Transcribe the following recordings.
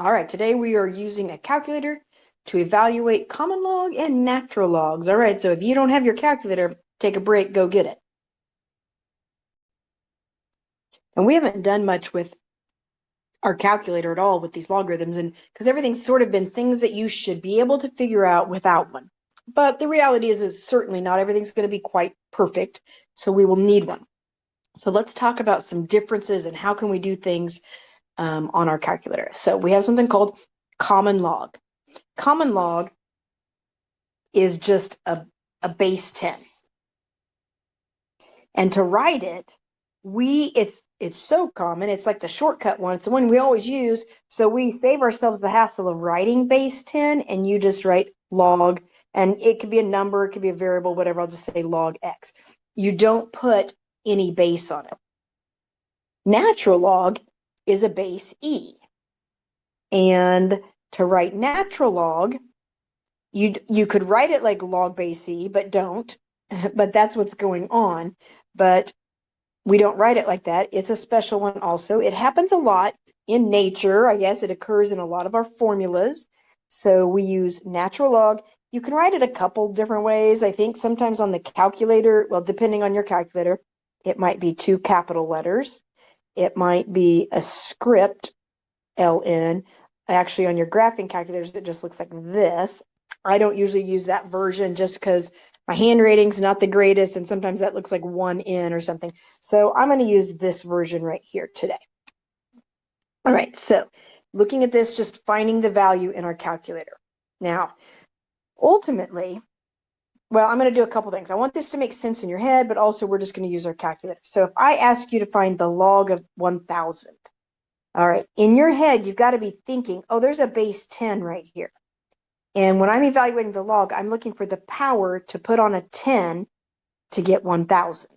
All right, today we are using a calculator to evaluate common log and natural logs. All right, so if you don't have your calculator, take a break, go get it. And we haven't done much with our calculator at all with these logarithms, and because everything's sort of been things that you should be able to figure out without one. But the reality is certainly not everything's going to be quite perfect, so we will need one. So let's talk about some differences and how can we do things on our calculator. So we have something called common log. Common log is just a base 10. And to write it, it's so common, it's like the shortcut one. It's the one we always use. So we save ourselves the hassle of writing base 10, and you just write log, and it could be a number, it could be a variable, whatever. I'll just say log x. You don't put any base on it. Natural log is a base e. And to write natural log, you could write it like log base e, but don't. But that's what's going on. But we don't write it like that. It's a special one also. It happens a lot in nature. I guess it occurs in a lot of our formulas. So we use natural log. You can write it a couple different ways. I think sometimes on the calculator, well, depending on your calculator, it might be 2 capital letters. It might be a script, LN. Actually, on your graphing calculators, it just looks like this. I don't usually use that version just because my handwriting's not the greatest, and sometimes that looks like 1N or something. So I'm going to use this version right here today. All right, so looking at this, just finding the value in our calculator. Now, ultimately, well, I'm going to do a couple things. I want this to make sense in your head, but also we're just going to use our calculator. So if I ask you to find the log of 1,000, all right, in your head, you've got to be thinking, oh, there's a base 10 right here. And when I'm evaluating the log, I'm looking for the power to put on a 10 to get 1,000.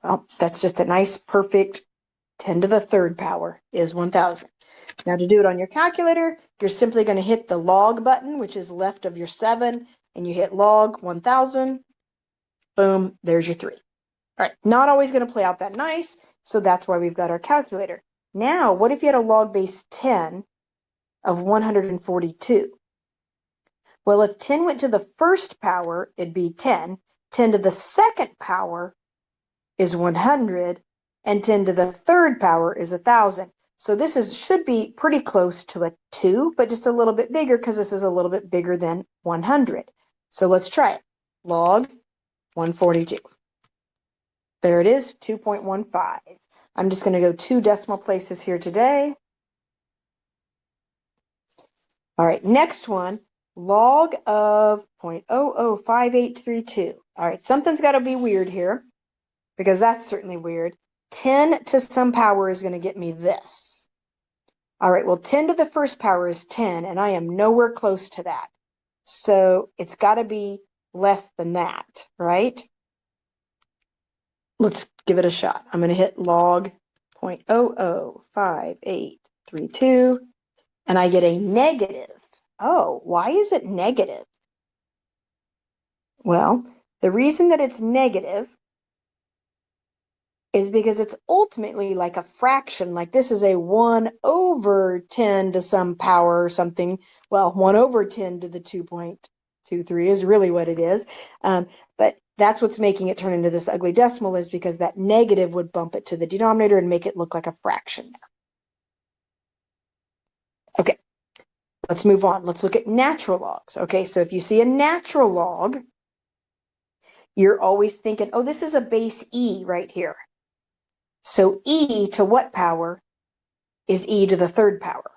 Well, that's just a nice, perfect 10 to the third power is 1,000. Now to do it on your calculator, you're simply going to hit the log button, which is left of your 7, and you hit log 1,000. Boom, there's your 3. All right, not always going to play out that nice, so that's why we've got our calculator. Now, what if you had a log base 10 of 142? Well, if 10 went to the first power, it'd be 10. 10 to the second power is 100, and 10 to the third power is 1,000. So this should be pretty close to a 2, but just a little bit bigger because this is a little bit bigger than 100. So let's try it. Log 142. There it is, 2.15. I'm just going to go 2 decimal places here today. All right, next one. Log of 0.005832. All right, something's got to be weird here because that's certainly weird. 10 to some power is going to get me this. All right, well, 10 to the first power is 10, and I am nowhere close to that. So it's got to be less than that, right? Let's give it a shot. I'm going to hit log 0.005832, and I get a negative. Oh, why is it negative? Well, the reason that it's negative is because it's ultimately like a fraction. Like this is a 1 over 10 to some power or something. Well, 1 over 10 to the 2.23 is really what it is. But that's what's making it turn into this ugly decimal, is because that negative would bump it to the denominator and make it look like a fraction. Okay, let's move on. Let's look at natural logs. Okay, so if you see a natural log, you're always thinking, oh, this is a base e right here. So e to what power is e to the third power?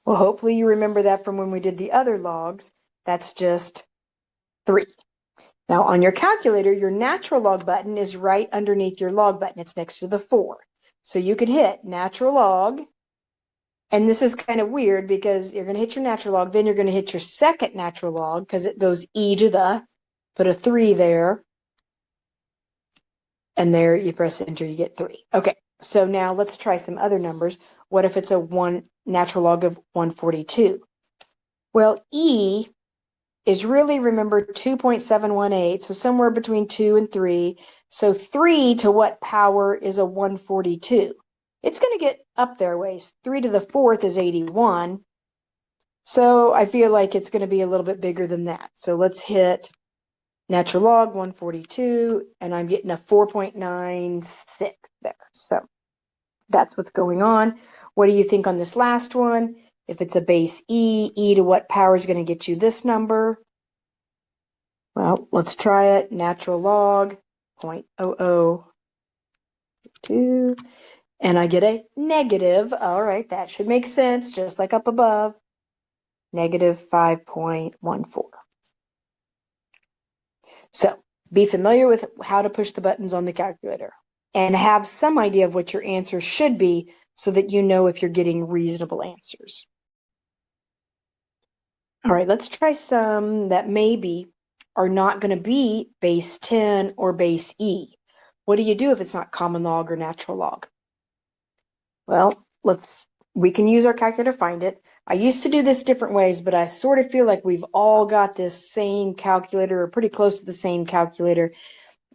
Well, hopefully you remember that from when we did the other logs. That's just 3. Now on your calculator, your natural log button is right underneath your log button. It's next to the 4. So you could hit natural log. And this is kind of weird because you're going to hit your natural log, then you're going to hit your second natural log because it goes e to the, put a 3 there. And there you press enter, you get 3. Okay, so now let's try some other numbers. What if it's a natural log of 142? Well, e is really, remember, 2.718, so somewhere between 2 and 3. So 3 to what power is a 142? it's going to get up there ways. 3 to the 4th is 81. So I feel like it's going to be a little bit bigger than that. So let's hit natural log 142, and I'm getting a 4.96 there. So that's what's going on. What do you think on this last one? If it's a base e to what power is going to get you this number? Well, let's try it. Natural log 0.002, and I get a negative. All right, that should make sense, just like up above. Negative 5.14. So be familiar with how to push the buttons on the calculator and have some idea of what your answer should be so that you know if you're getting reasonable answers. All right, let's try some that maybe are not going to be base 10 or base E. What do you do if it's not common log or natural log? Well, we can use our calculator to find it. I used to do this different ways, but I sort of feel like we've all got this same calculator or pretty close to the same calculator.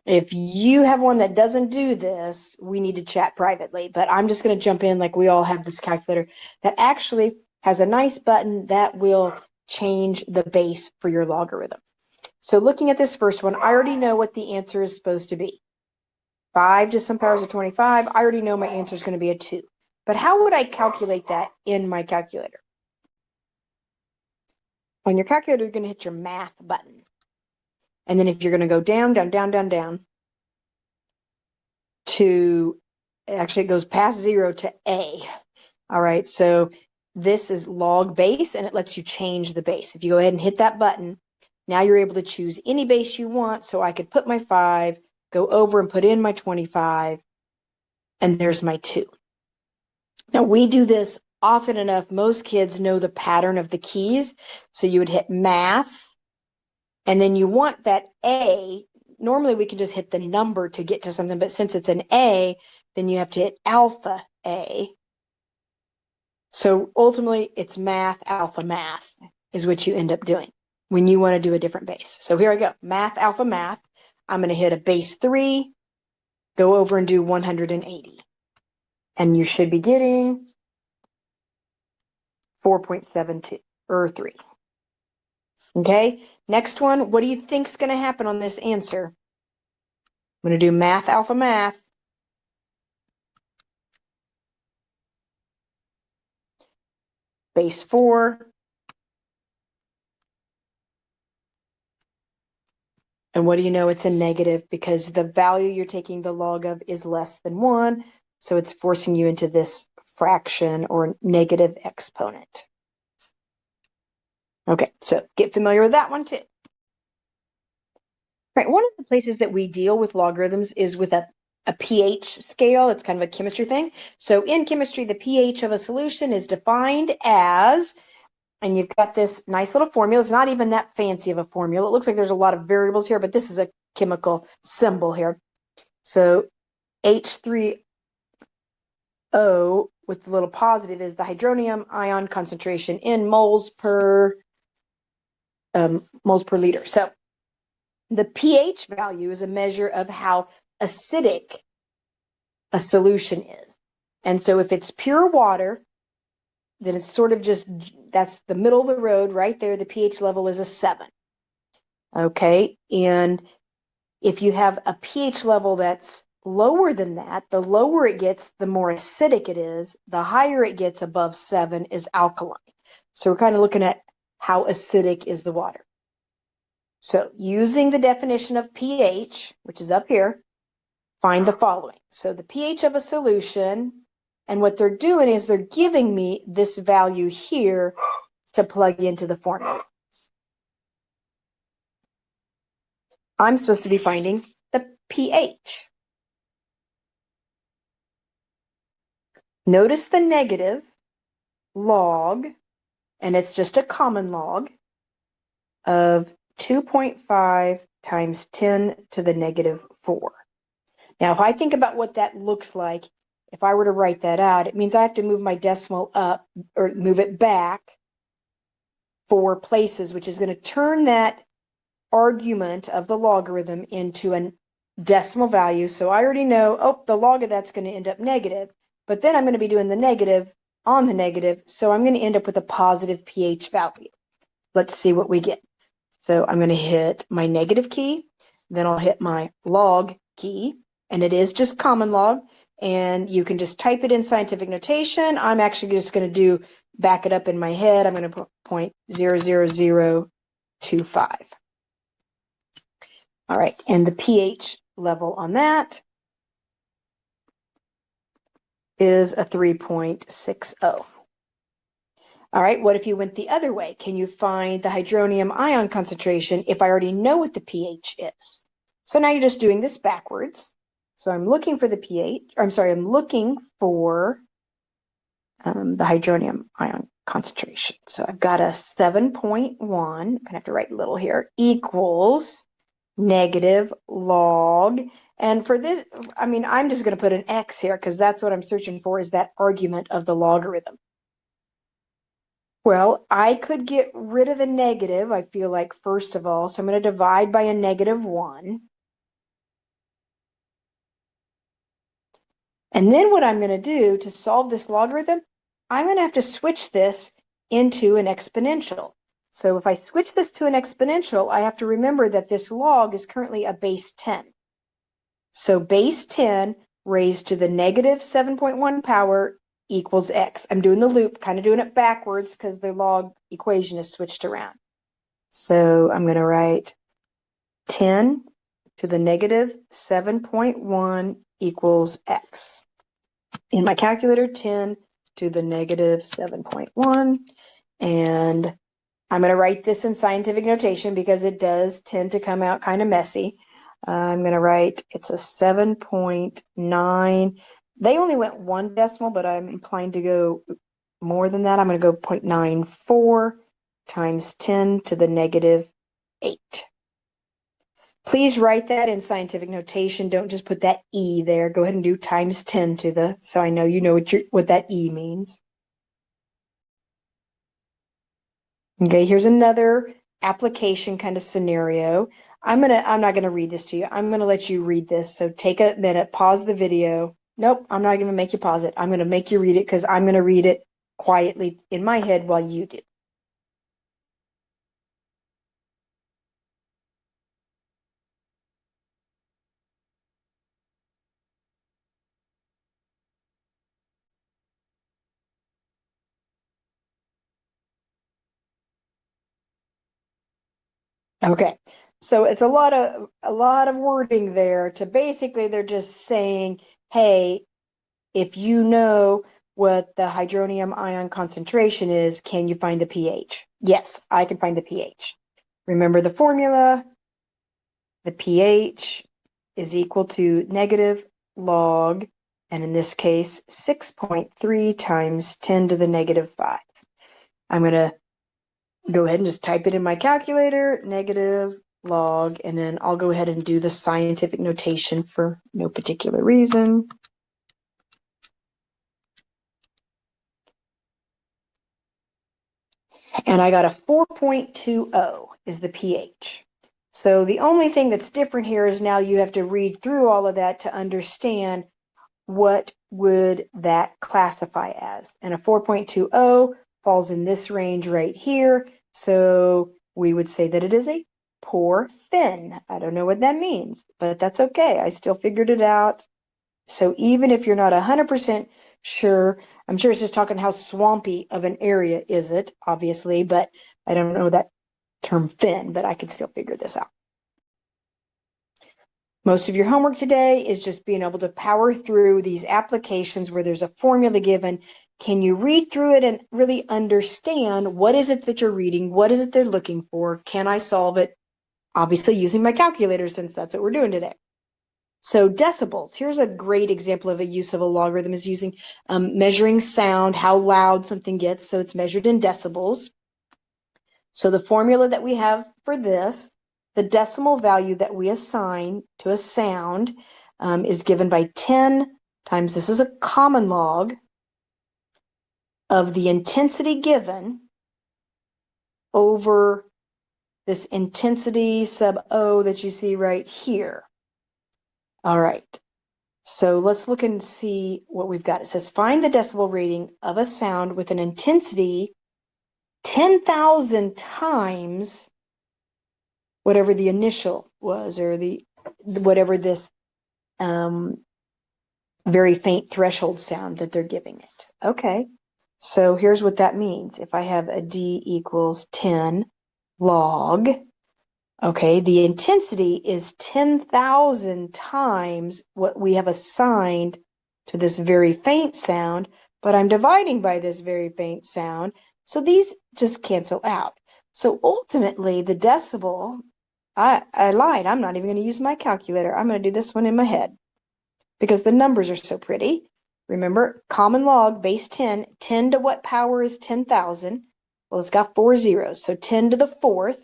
If you have one that doesn't do this, we need to chat privately, but I'm just going to jump in like we all have this calculator that actually has a nice button that will change the base for your logarithm. So looking at this first one, I already know what the answer is supposed to be. 5 to some powers of 25, I already know my answer is going to be a 2. But how would I calculate that in my calculator? On your calculator, you're going to hit your math button. And then if you're going to go down, down, down, down, down to, actually it goes past 0 to A. All right, so this is log base, and it lets you change the base. If you go ahead and hit that button, now you're able to choose any base you want. So I could put my 5, go over and put in my 25, and there's my 2. Now we do this often enough. Most kids know the pattern of the keys. So you would hit math, and then you want that A. Normally we can just hit the number to get to something, but since it's an A, then you have to hit alpha A. So ultimately it's math, alpha math is what you end up doing when you want to do a different base. So here I go, math, alpha math. I'm going to hit a base 3, go over and do 180. And you should be getting 4.72 or 3. Okay, next one, what do you think is going to happen on this answer? I'm going to do math, alpha math. Base 4. And what do you know? It's a negative because the value you're taking the log of is less than 1. So it's forcing you into this fraction or negative exponent. Okay, so get familiar with that one too. Right, one of the places that we deal with logarithms is with a pH scale. It's kind of a chemistry thing. So in chemistry, the pH of a solution is defined as, and you've got this nice little formula. It's not even that fancy of a formula. It looks like there's a lot of variables here, but this is a chemical symbol here. So H3O with the little positive is the hydronium ion concentration in moles per liter. So the pH value is a measure of how acidic a solution is. And so if it's pure water, then it's sort of just, that's the middle of the road right there. The pH level is a 7. Okay. And if you have a pH level that's lower than that, the lower it gets, the more acidic it is. The higher it gets above 7 is alkaline. So we're kind of looking at how acidic is the water. So using the definition of pH, which is up here, find the following. So the pH of a solution, and what they're doing is they're giving me this value here to plug into the formula. I'm supposed to be finding the pH. Notice the negative log, and it's just a common log of 2.5 times 10 to the negative 4. Now, if I think about what that looks like, if I were to write that out, it means I have to move my decimal up or move it back 4 places, which is going to turn that argument of the logarithm into a decimal value. So I already know, oh, the log of that's going to end up negative. but then I'm going to be doing the negative on the negative, so I'm going to end up with a positive pH value. Let's see what we get. So I'm going to hit my negative key, then I'll hit my log key, and it is just common log, and you can just type it in scientific notation. I'm actually just going to back it up in my head. I'm going to put 0.00025. All right, and the pH level on that is a 3.60. All right, what if you went the other way? Can you find the hydronium ion concentration if I already know what the pH is? So now you're just doing this backwards. So I'm looking for the pH, I'm sorry, I'm looking for the hydronium ion concentration. So I've got a 7.1, I'm gonna have to write little here, equals negative log. And for this, I mean, I'm just gonna put an X here because that's what I'm searching for, is that argument of the logarithm. Well, I could get rid of the negative, I feel like, first of all. So I'm going to divide by a -1. And then what I'm going to do to solve this logarithm, I'm going to have to switch this into an exponential. So if I switch this to an exponential, I have to remember that this log is currently a base 10. So base 10 raised to the -7.1 power equals x. I'm doing the loop, kind of doing it backwards because the log equation is switched around. So I'm going to write 10 to the -7.1 equals x. In my calculator, 10 to the -7.1. And I'm going to write this in scientific notation because it does tend to come out kind of messy. I'm going to write it's a 7.9. They only went one decimal, but I'm inclined to go more than that. I'm going to go 0.94 times 10 to the -8. Please write that in scientific notation. Don't just put that E there. Go ahead and do times 10 to the, so I know you know what that E means. Okay, here's another application kind of scenario. I'm not gonna read this to you. I'm gonna let you read this. So take a minute, pause the video. Nope, I'm not gonna make you pause it. I'm gonna make you read it because I'm gonna read it quietly in my head while you do. Okay. So it's a lot of wording there to basically they're just saying, hey, if you know what the hydronium ion concentration is, can you find the pH? Yes, I can find the pH. Remember the formula? The pH is equal to negative log, and in this case, 6.3 times 10 to the -5. I'm going to go ahead and just type it in my calculator, negative log, and then I'll go ahead and do the scientific notation for no particular reason. And I got a 4.20 is the pH. So the only thing that's different here is now you have to read through all of that to understand what would that classify as. And a 4.20 falls in this range right here. So we would say that it is a poor fin. I don't know what that means, but that's okay. I still figured it out. So even if you're not 100% sure, I'm sure it's just talking how swampy of an area is it, obviously, but I don't know that term fin, but I could still figure this out. Most of your homework today is just being able to power through these applications where there's a formula given. Can you read through it and really understand what is it that you're reading? What is it they're looking for? Can I solve it? Obviously using my calculator since that's what we're doing today. So decibels, here's a great example of a use of a logarithm is using measuring sound, how loud something gets. So it's measured in decibels. So the formula that we have for this, the decimal value that we assign to a sound is given by 10 times, this is a common log, of the intensity given over this intensity sub O that you see right here. All right. So let's look and see what we've got. It says, find the decibel rating of a sound with an intensity 10,000 times whatever the initial was, or whatever this very faint threshold sound that they're giving it. Okay, so here's what that means. If I have a D equals 10 log, okay, the intensity is 10,000 times what we have assigned to this very faint sound, but I'm dividing by this very faint sound, so these just cancel out. So ultimately, the decibel, I lied. I'm not even going to use my calculator. I'm going to do this one in my head because the numbers are so pretty. Remember, common log, base 10. 10 to what power is 10,000? Well, it's got 4 zeros, so 10 to the 4th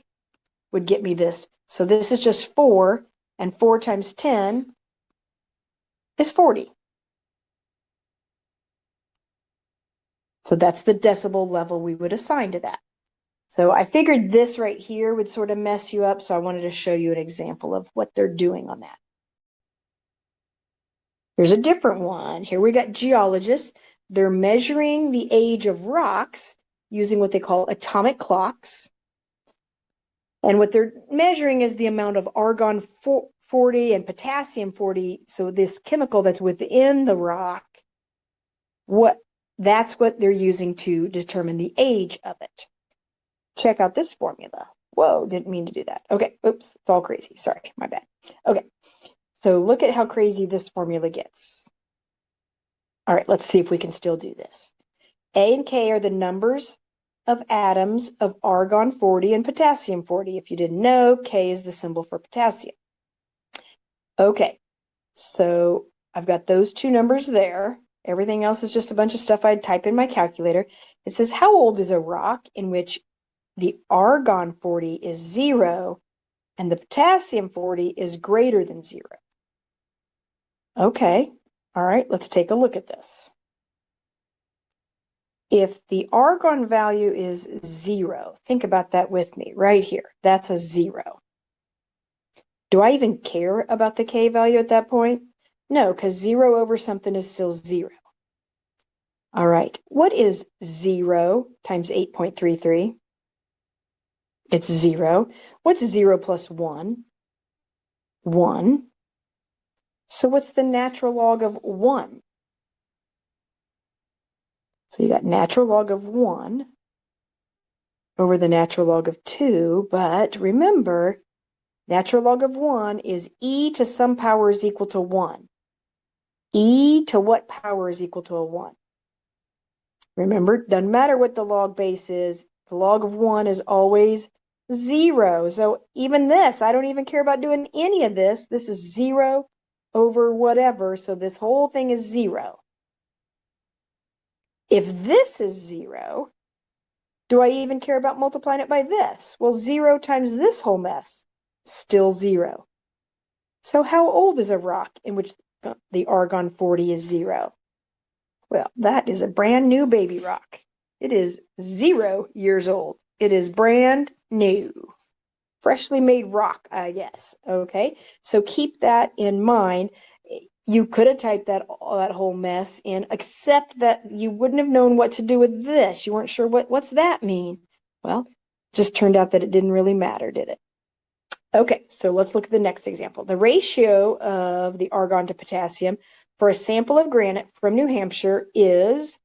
would get me this. So this is just 4, and 4 times 10 is 40. So that's the decibel level we would assign to that. So I figured this right here would sort of mess you up, so I wanted to show you an example of what they're doing on that. Here's a different one. Here we got geologists. They're measuring the age of rocks using what they call atomic clocks. And what they're measuring is the amount of argon 40 and potassium 40. So this chemical that's within the rock, that's what they're using to determine the age of it. Check out this formula. Whoa, didn't mean to do that. Okay, oops, it's all crazy. Sorry, my bad. Okay, so look at how crazy this formula gets. All right, let's see if we can still do this. A and K are the numbers of atoms of argon 40 and potassium 40. If you didn't know, K is the symbol for potassium. Okay, so I've got those two numbers there. Everything else is just a bunch of stuff I'd type in my calculator. It says, how old is a rock in which the argon 40 is 0 and the potassium 40 is greater than 0? Okay, all right, let's take a look at this. If the argon value is 0, think about that with me right here. That's a 0. Do I even care about the K value at that point? No, because 0 over something is still 0. All right, what is 0 times 8.33? It's 0. What's 0 plus 1? 1. So what's the natural log of 1? So you got natural log of 1 over the natural log of 2, but remember, natural log of 1 is e to some power is equal to 1. E to what power is equal to a 1? Remember, doesn't matter what the log base is, the log of 1 is always 0. So even this, I don't even care about doing any of this. This is 0 over whatever, so this whole thing is 0. If this is 0, do I even care about multiplying it by this? Well, 0 times this whole mess, still 0. So how old is a rock in which the argon 40 is 0? Well, that is a brand new baby rock. It is 0 years old. It is brand new. Freshly made rock, I guess. Okay, so keep that in mind. You could have typed that whole mess in, except that you wouldn't have known what to do with this. You weren't sure what's that mean. Well, just turned out that it didn't really matter, did it? Okay, so let's look at the next example. The ratio of the argon to potassium for a sample of granite from New Hampshire is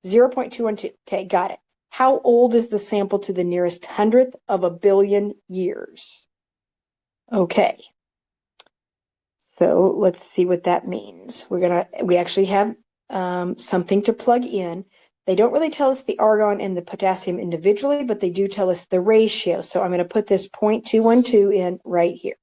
0.212. Okay, got it. How old is the sample to the nearest hundredth of a billion years? Okay, so let's see what that means. We actually have something to plug in. They don't really tell us the argon and the potassium individually, but they do tell us the ratio. So I'm going to put this 0.212 in right here.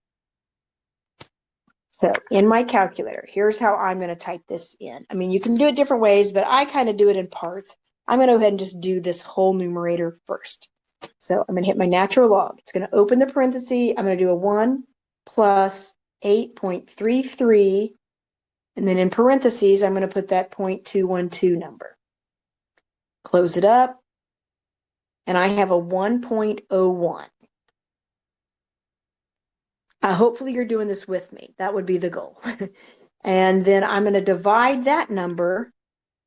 So in my calculator, here's how I'm going to type this in. I mean, you can do it different ways, but I kind of do it in parts. I'm going to go ahead and just do this whole numerator first. So I'm going to hit my natural log. It's going to open the parenthesis. I'm going to do a 1 plus 8.33. And then in parentheses, I'm going to put that 0.212 number. Close it up. And I have a 1.01. Hopefully you're doing this with me. That would be the goal. And then I'm going to divide that number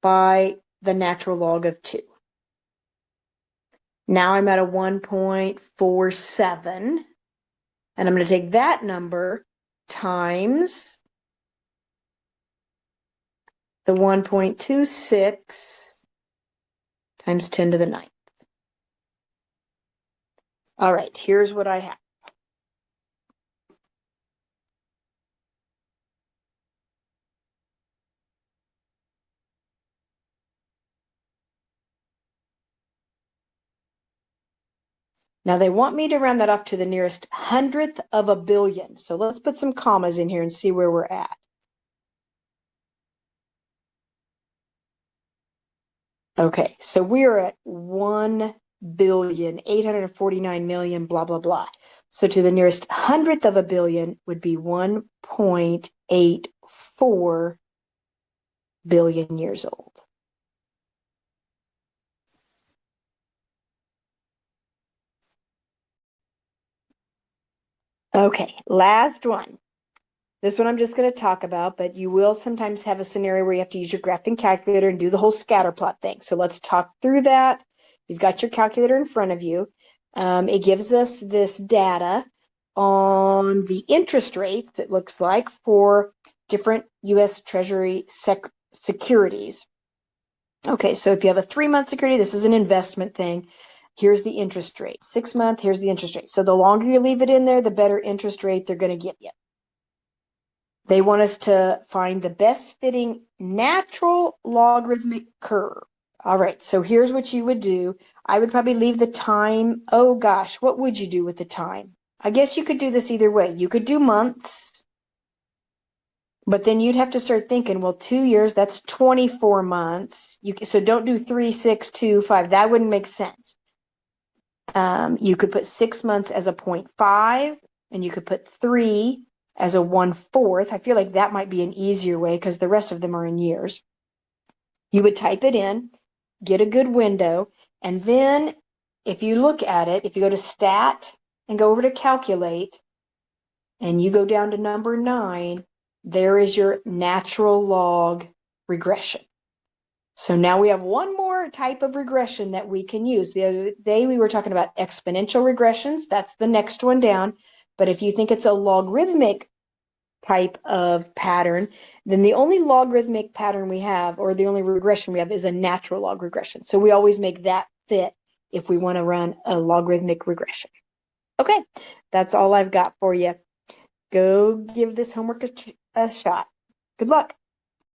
by the natural log of 2. Now I'm at a 1.47. And I'm going to take that number times the 1.26 times 10 to the 9th. All right, here's what I have. Now they want me to round that off to the nearest hundredth of a billion. So let's put some commas in here and see where we're at. Okay, so we're at 1,849,000,000, blah, blah, blah. So to the nearest hundredth of a billion would be 1.84 billion years old. Okay, last one. This one I'm just going to talk about, but you will sometimes have a scenario where you have to use your graphing calculator and do the whole scatter plot thing. So let's talk through that. You've got your calculator in front of you. It gives us this data on the interest rates, it looks like, for different U.S. Treasury securities. Okay, so if you have a 3-month security, this is an investment thing. Here's the interest rate. 6-month, here's the interest rate. So the longer you leave it in there, the better interest rate they're going to give you. They want us to find the best fitting natural logarithmic curve. All right, so here's what you would do. I would probably leave the time. Oh gosh, what would you do with the time? I guess you could do this either way. You could do months, but then you'd have to start thinking, well, 2 years, that's 24 months. So don't do 3, 6, 2, 5. That wouldn't make sense. You could put 6 months as a 0.5, and you could put 3 as a 1/4. I feel like that might be an easier way because the rest of them are in years. You would type it in, get a good window, and then if you look at it, if you go to Stat and go over to Calculate, and you go down to number 9, there is your natural log regression. So now we have one more type of regression that we can use. The other day we were talking about exponential regressions. That's the next one down. But if you think it's a logarithmic type of pattern, then the only logarithmic pattern we have, or the only regression we have, is a natural log regression. So we always make that fit if we want to run a logarithmic regression. Okay, that's all I've got for you. Go give this homework a shot. Good luck.